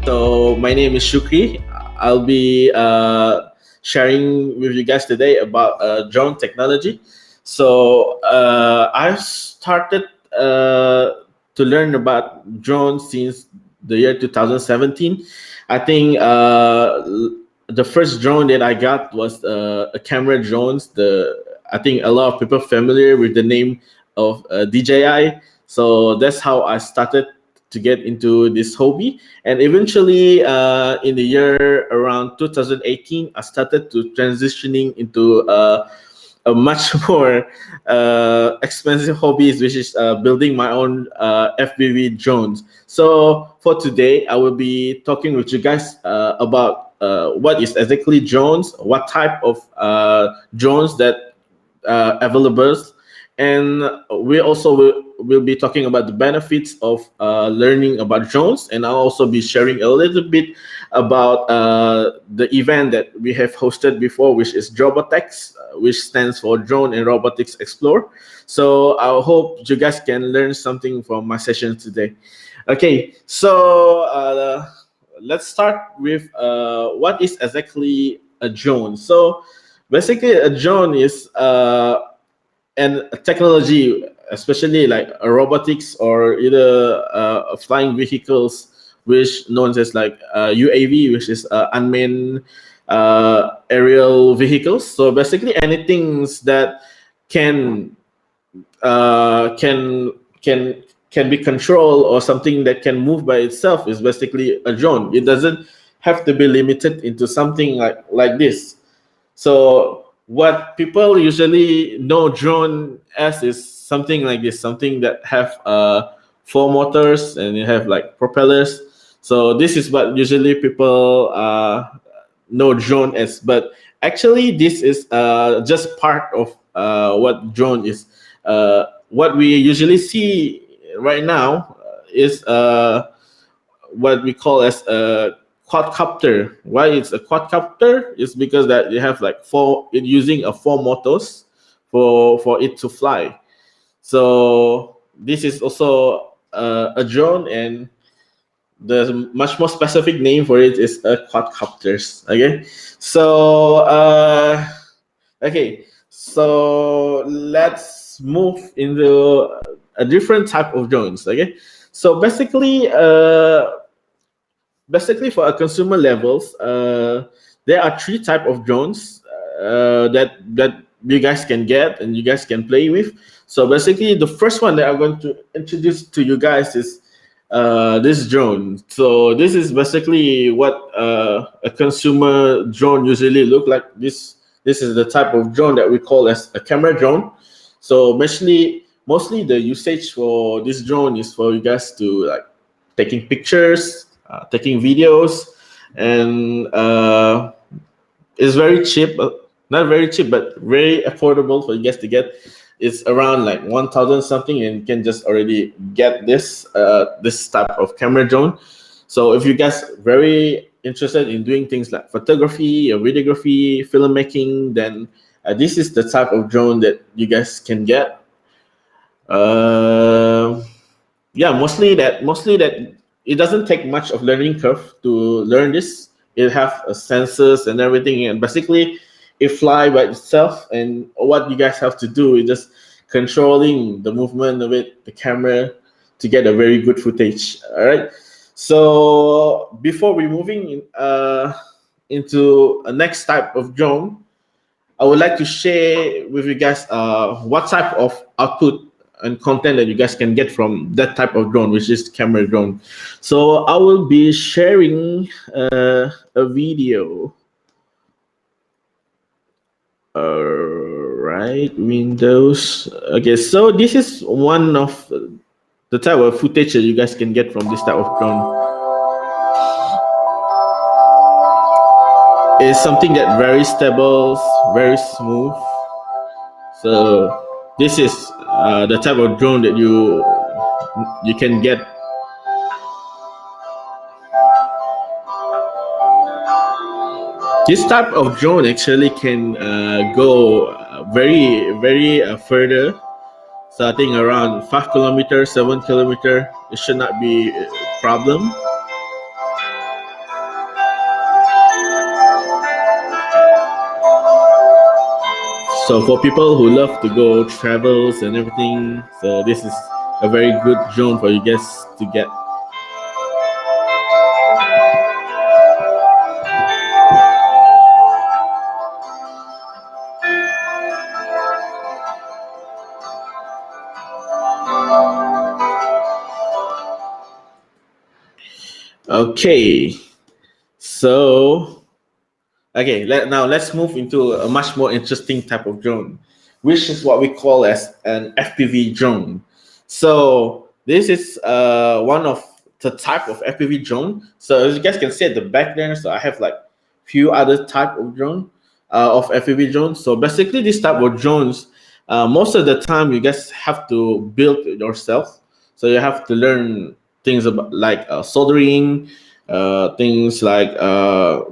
So my name is Syukri. I'll be sharing with you guys today about drone technology. I've started to learn about drones since the year 2017. I think the first drone that I got was a camera drones. I think a lot of people familiar with the name of DJI. So that's how I started to get into this hobby. And eventually, in the year around 2018, I started to transitioning into a much more expensive hobbies, which is building my own FPV drones. So for today, I will be talking with you guys about what is exactly drones, what type of drones that available, and we also will be talking about the benefits of learning about drones, and I'll also be sharing a little bit about the event that we have hosted before, which is Drobotics, which stands for Drone and Robotics Explore. So I hope you guys can learn something from my session today. Okay, so let's start with what is exactly a drone. So basically, a drone is and technology, especially like robotics or either flying vehicles, which known as like UAV, which is unmanned aerial vehicles. So basically, anything that can uh, can can can be controlled, or something that can move by itself, is basically a drone. It doesn't have to be limited into something like this. So what people usually know drone as is something like this, something that have four motors and you have like propellers. So this is what usually people know drone as. But actually, this is just part of what drone is. What we usually see right now is what we call as a quadcopter. Why it's a quadcopter is because that you have like using a four motors for it to fly. So this is also a drone, and the much more specific name for it is a quadcopters. Okay, so so let's move into a different type of drones. Okay, so basically for a consumer levels, there are three type of drones that you guys can get and you guys can play with. So basically, the first one that I'm going to introduce to you guys is this drone. So this is basically what a consumer drone usually look like. This is the type of drone that we call as a camera drone. So mostly the usage for this drone is for you guys to like taking pictures, taking videos, and it's very cheap. Not very cheap, but very affordable for you guys to get. It's around like 1,000 something, and you can just already get this type of camera drone. So if you guys very interested in doing things like photography or videography, filmmaking, then this is the type of drone that you guys can get. Yeah, mostly that it doesn't take much of learning curve to learn this. It have sensors and everything, and basically it fly by itself. And what you guys have to do is just controlling the movement of it, the camera, to get a very good footage. All right. So before we moving into a next type of drone, I would like to share with you guys what type of output and content that you guys can get from that type of drone, which is camera drone. So I will be sharing a video. All right, Windows. Okay, so this is one of the type of footage that you guys can get from this type of drone. It's something that very stable, very smooth. So this is the type of drone that you can get. This type of drone actually can go very further. So I think around 5 kilometers, 7 kilometers, it should not be a problem. So for people who love to go travels and everything, so this is a very good drone for you guys to get. Okay, so okay, now let's move into a much more interesting type of drone, which is what we call as an FPV drone. So this is one of the type of FPV drone. So as you guys can see at the back there, so I have like few other type of drone of FPV drones. So basically, this type of drones, most of the time you guys have to build it yourself. So you have to learn things about like soldering, things like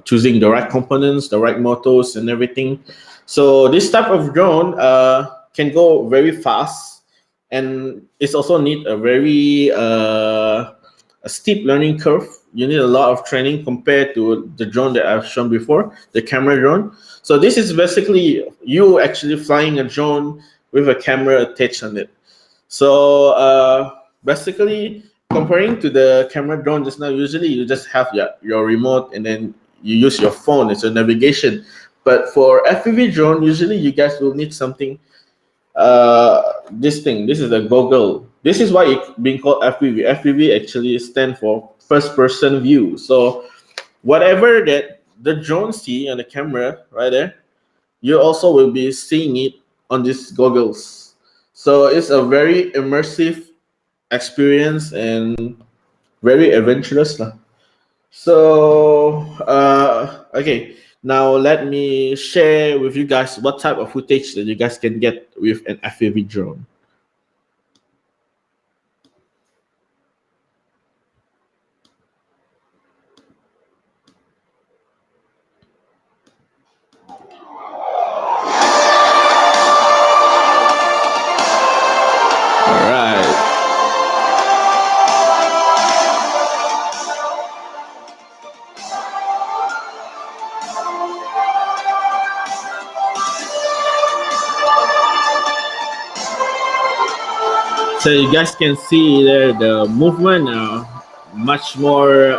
choosing the right components, the right motors, and everything. So this type of drone can go very fast, and it's also need a steep learning curve. You need a lot of training compared to the drone that I've shown before, the camera drone. So this is basically you actually flying a drone with a camera attached on it. So basically, comparing to the camera drone just now, usually you just have your remote and then you use your phone as your navigation. But for FPV drone, usually you guys will need something. This thing, this is a goggle. This is why it's being called FPV. FPV actually stand for first person view. So whatever that the drone see on the camera right there, you also will be seeing it on these goggles. So it's a very immersive experience and very adventurous. So, okay, now let me share with you guys what type of footage that you guys can get with an FPV drone. All right. So you guys can see there the movement much more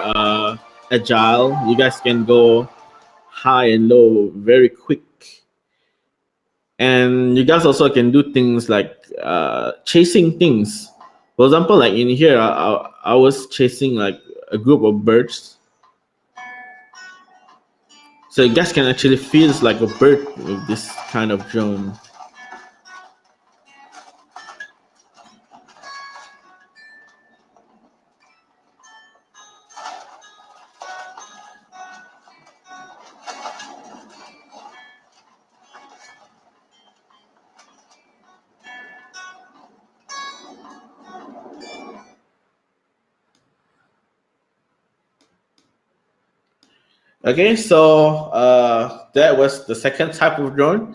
agile. You guys can go high and low very quick, and you guys also can do things like chasing things. For example, like in here, I was chasing like a group of birds. So you guys can actually feel like a bird with this kind of drone. Okay, so that was the second type of drone.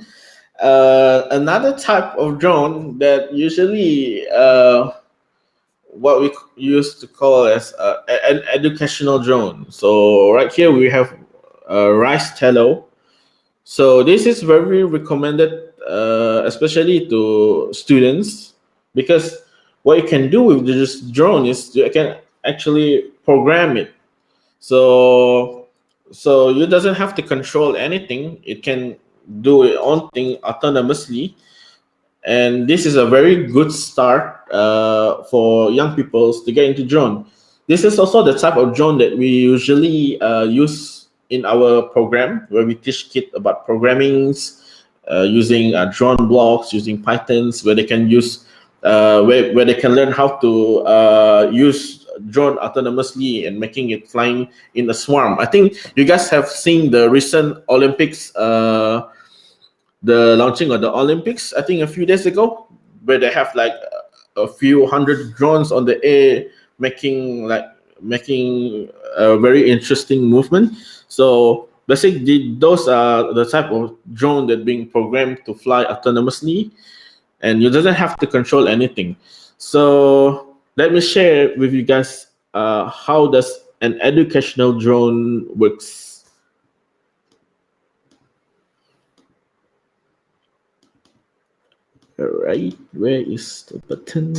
Another type of drone that usually what we used to call as an educational drone. So right here we have rice tallow. So this is very recommended, especially to students, because what you can do with this drone is you can actually program it. So you doesn't have to control anything. It can do its own thing autonomously, and this is a very good start for young people to get into drone. This is also the type of drone that we usually use in our program, where we teach kids about programmings, using drone blocks, using Pythons, where they can use where they can learn how to use drone autonomously and making it flying in a swarm. I think you guys have seen the recent Olympics, the launching of the Olympics, I think a few days ago, where they have like a few hundred drones on the air making a very interesting movement. So basically, those are the type of drone that being programmed to fly autonomously, and you doesn't have to control anything. So let me share with you guys how does an educational drone works. All right, where is the button?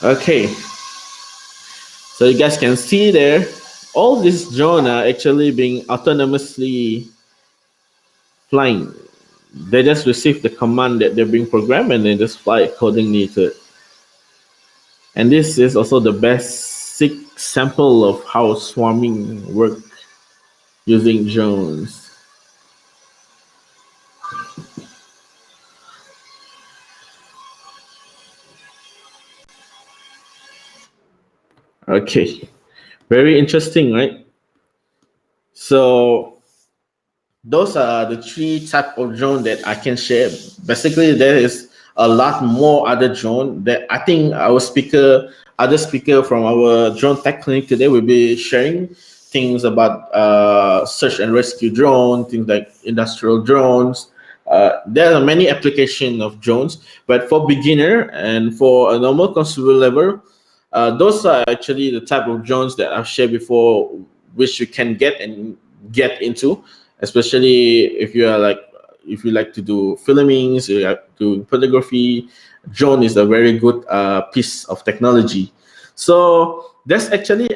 Okay, so you guys can see there, all these drones are actually being autonomously flying. They just receive the command that they're being programmed and they just fly accordingly to it. And this is also the basic sample of how swarming works using drones. Okay, very interesting, right? So those are the three type of drone that I can share. Basically, there is a lot more other drone that I think other speaker from our drone tech clinic today will be sharing things about search and rescue drone, things like industrial drones. There are many applications of drones, but for beginner and for a normal consumer level, those are actually the type of drones that I've shared before, which you can get into, especially if you like to do filmings, you like to do photography. Drone is a very good piece of technology. So there's actually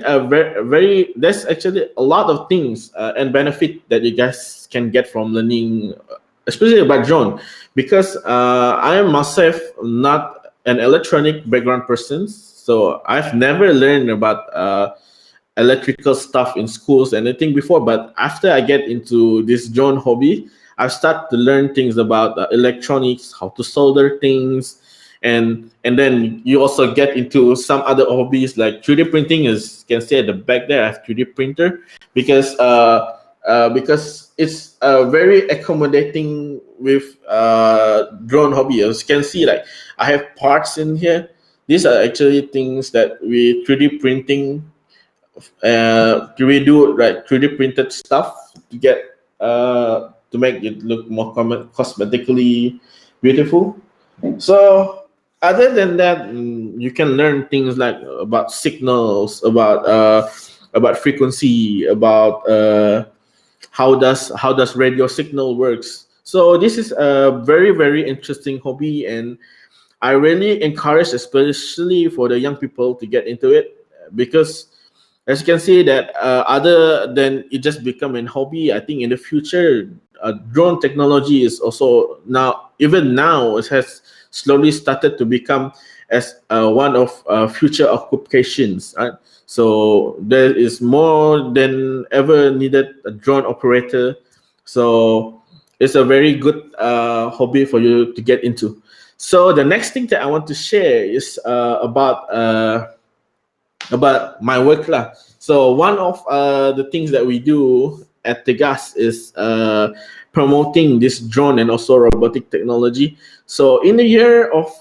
there's actually a lot of things and benefit that you guys can get from learning, especially about drone, because I am myself not an electronic background person, so I've never learned about electrical stuff in schools anything before. But after I get into this drone hobby, I've started to learn things about electronics, how to solder things, and then you also get into some other hobbies like 3D printing. As you can see at the back there, I have 3D printer because it's very accommodating with drone hobby. As you can see, like I have parts in here. These are actually things that we 3D printing. We do like 3D printed stuff to get to make it look more cosmetically beautiful. So other than that, you can learn things like about signals, about frequency, about how does radio signal works. So this is a very interesting hobby, and I really encourage, especially for the young people, to get into it, because as you can see that other than it just become an hobby, I think in the future drone technology is also now it has slowly started to become as one of future occupations, right? So there is more than ever needed a drone operator. So it's a very good hobby for you to get into. So the next thing that I want to share is about my work lah. So one of the things that we do at Tegas is promoting this drone and also robotic technology. So in the year of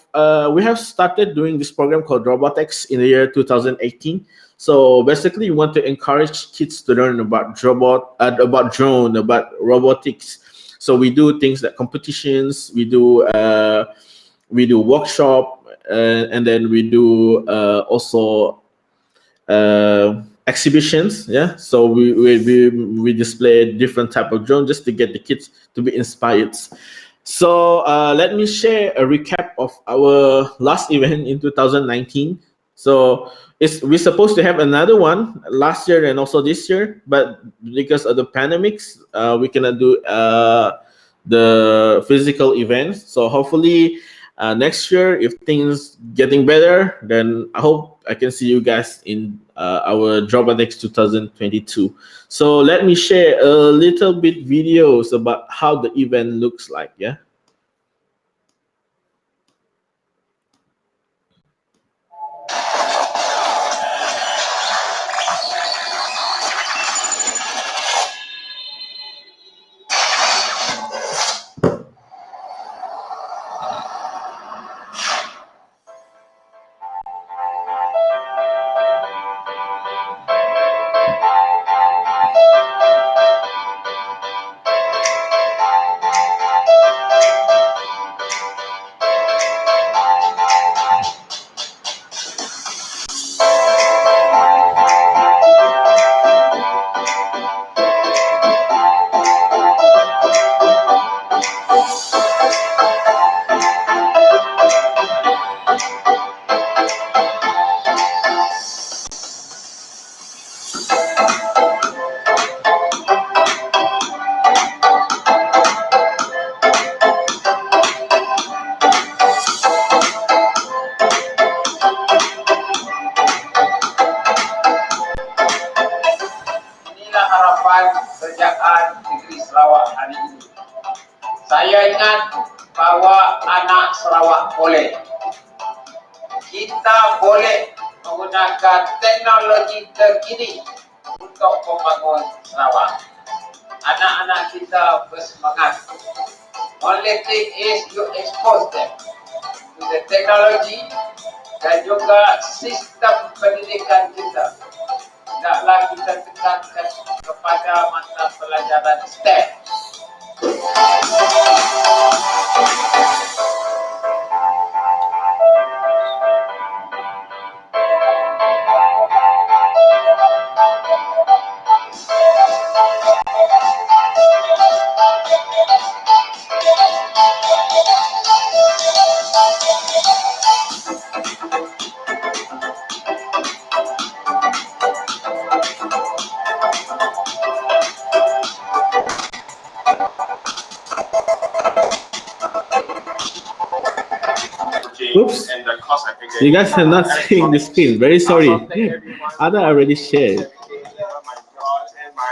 we have started doing this program called Robotics in the year 2018. So basically, we want to encourage kids to learn about about drone, about robotics. So we do things like competitions, we do workshop, and then we do also exhibitions. Yeah, so we display different type of drone just to get the kids to be inspired. So let me share a recap of our last event in 2019. So we're supposed to have another one last year and also this year, but because of the pandemics, we cannot do the physical events. So hopefully next year, if things getting better, then I hope I can see you guys in our Dropbox 2022. So let me share a little bit videos about how the event looks like. Yeah. bahwa anak Sarawak boleh. Kita boleh menggunakan teknologi terkini untuk membangun Sarawak. Anak-anak kita bersemangat. Only thing is you expose them to the technology dan juga sistem pendidikan kita. Hendaklah kita tekankan kepada mata pelajaran STEM. Oops. You guys are not seeing the screen. Very sorry. Ada already shared.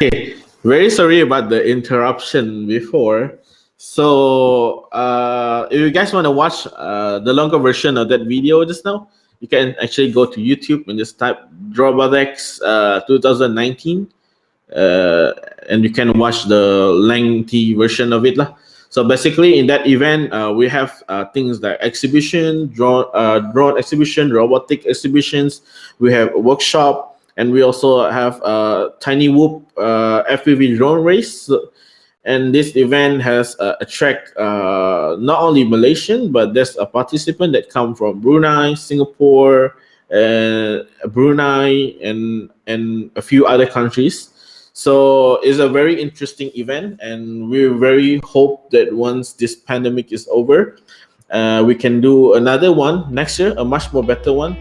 Okay. Very sorry about the interruption before. So, if you guys want to watch the longer version of that video just now, you can actually go to YouTube and just type Drobodex 2019. And you can watch the lengthy version of it lah. So basically, in that event, we have things like exhibition, drone exhibition, robotic exhibitions. We have a workshop, and we also have a tiny whoop FPV drone race. And this event has attract not only Malaysian, but there's a participant that come from Brunei, Singapore, Brunei, and a few other countries. So it's a very interesting event, and we very hope that once this pandemic is over, we can do another one next year, a much more better one.